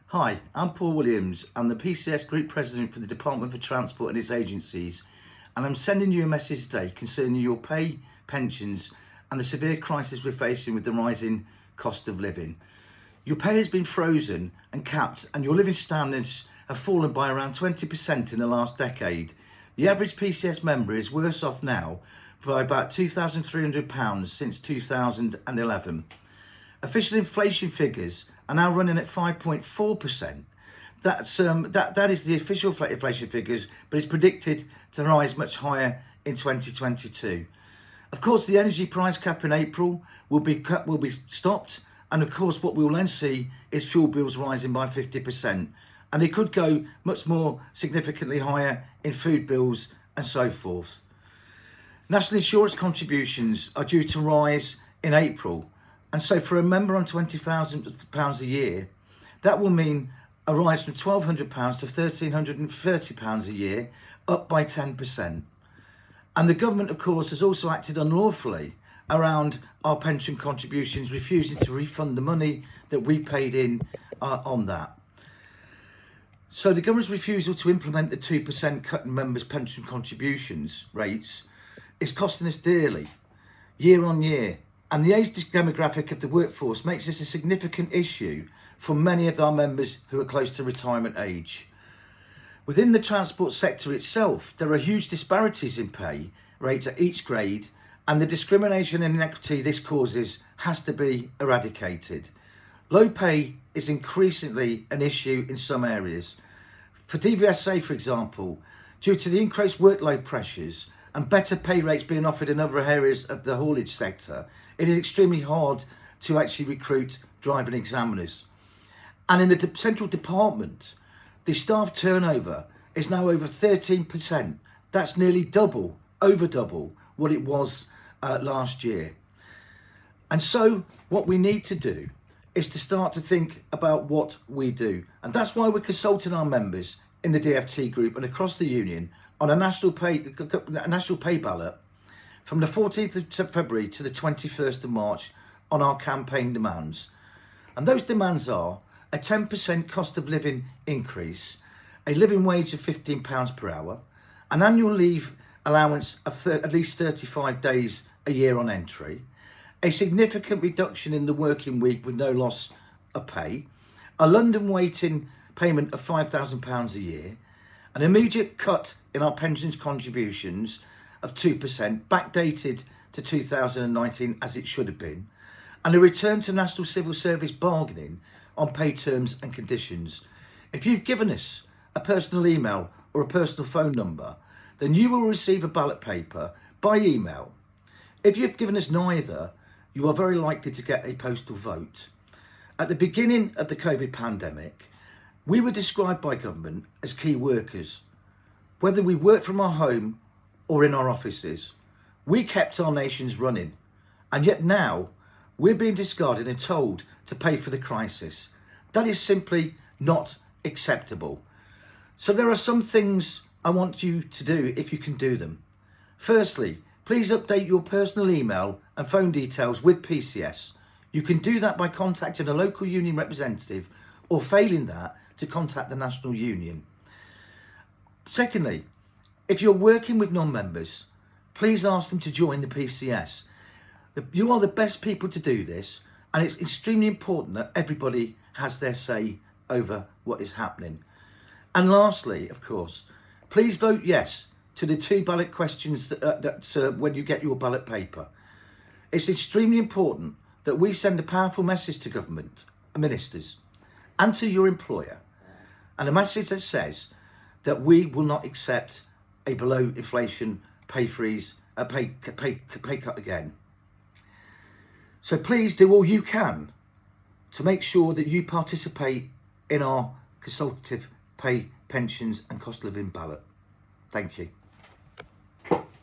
Hi, I'm Paul Williams. I'm the PCS Group President for the Department for Transport and its agencies, and I'm sending you a message today concerning your pay, pensions and the severe crisis we're facing with the rising cost of living. Your pay has been frozen and capped, and your living standards have fallen by around 20% in the last decade. The average PCS member is worse off now by about £2,300 since 2011. Official inflation figures are now running at 5.4%. That is the official inflation figures, but it's predicted to rise much higher in 2022. Of course, the energy price cap in April will be stopped, and of course, what we will then see is fuel bills rising by 50%, and it could go much more significantly higher in food bills and so forth. National insurance contributions are due to rise in April. And so for a member on £20,000 a year, that will mean a rise from £1,200 to £1,330 a year, up by 10%. And the government, of course, has also acted unlawfully around our pension contributions, refusing to refund the money that we paid in on that. So the government's refusal to implement the 2% cut in members' pension contributions rates is costing us dearly, year on year. And the age demographic of the workforce makes this a significant issue for many of our members who are close to retirement age. Within the transport sector itself, there are huge disparities in pay rates at each grade, and the discrimination and inequity this causes has to be eradicated. Low pay is increasingly an issue in some areas. For DVSA, for example, due to the increased workload pressures and better pay rates being offered in other areas of the haulage sector, it is extremely hard to actually recruit driving examiners. And in the central department, the staff turnover is now over 13%. That's nearly over double what it was last year. And so what we need to do is to start to think about what we do. And that's why we're consulting our members in the DFT group and across the union on a national pay ballot from the 14th of February to the 21st of March on our campaign demands. And those demands are a 10% cost of living increase, a living wage of £15 per hour, an annual leave allowance of at least 35 days a year on entry, a significant reduction in the working week with no loss of pay, a London waiting payment of £5,000 a year, an immediate cut in our pensions contributions of 2%, backdated to 2019 as it should have been, and a return to national civil service bargaining on pay terms and conditions. If you've given us a personal email or a personal phone number, then you will receive a ballot paper by email. If you've given us neither, you are very likely to get a postal vote. At the beginning of the COVID pandemic, we were described by government as key workers. Whether we worked from our home or in our offices, we kept our nations running. And yet now we're being discarded and told to pay for the crisis. That is simply not acceptable. So there are some things I want you to do if you can do them. Firstly, please update your personal email and phone details with PCS. You can do that by contacting a local union representative, or failing that, to contact the National Union. Secondly, if you're working with non-members, please ask them to join the PCS. You are the best people to do this, and it's extremely important that everybody has their say over what is happening. And lastly, of course, please vote yes to the 2 ballot questions when you get your ballot paper. It's extremely important that we send a powerful message to government, ministers, and to your employer, and a message that says that we will not accept a below inflation pay freeze, a pay cut again. So please do all you can to make sure that you participate in our consultative pay, pensions and cost of living ballot. Thank you.